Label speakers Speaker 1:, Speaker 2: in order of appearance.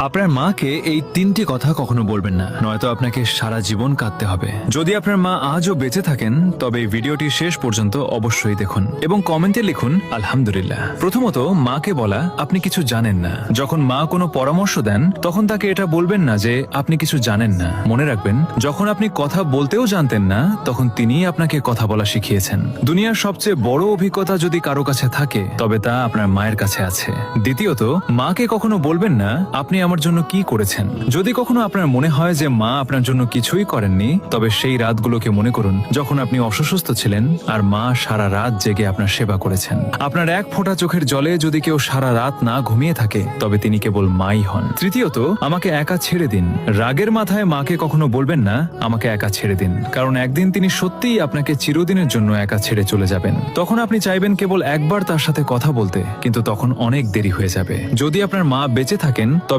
Speaker 1: আপনার মাকে এই তিনটি কথা কখনো বলবেন না, নয়তো আপনাকে সারা জীবন কাঁদতে হবে। যদি আপনার মা আজও বেঁচে থাকেন তবে এই ভিডিওটি শেষ পর্যন্ত অবশ্যই দেখুন এবং কমেন্টে লিখুন আলহামদুলিল্লাহ। প্রথমত, মাকে বলা আপনি কিছু জানেন না। যখন মা কোনো পরামর্শ দেন তখন তাকে এটা বলবেন না যে আপনি কিছু জানেন না। মনে রাখবেন, যখন আপনি কথা বলতেও জানতেন না তখন তিনিই আপনাকে কথা বলা শিখিয়েছেন। দুনিয়ার সবচেয়ে বড় অভিজ্ঞতা যদি কারো কাছে থাকে তবে তা আপনার মায়ের কাছে আছে। দ্বিতীয়ত, মাকে কখনো বলবেন না আপনি আমার জন্য কি করেছেন। যদি কখনো আপনার মনে হয় যে মা আপনার জন্য কিছুই করেননি, তবে সেই রাতগুলোকে মনে করুন যখন আপনি অসুস্থ ছিলেন আর মা সারা রাত জেগে আপনার সেবা করেছেন। আপনার এক ফোঁটা চোখের জলে যদি কেউ সারা রাত না ঘুমিয়ে থাকে তবে তিনি কেবল মাই হন। তৃতীয়ত, আমাকে একা ছেড়ে দিন। রাগের মাথায় মাকে কখনো বলবেন না আমাকে একা ছেড়ে দিন, কারণ একদিন তিনি সত্যিই আপনাকে চিরদিনের জন্য একা ছেড়ে চলে যাবেন। তখন আপনি চাইবেন কেবল একবার তার সাথে কথা বলতে, কিন্তু তখন অনেক দেরি হয়ে যাবে। যদি আপনার মা বেঁচে থাকেন তবে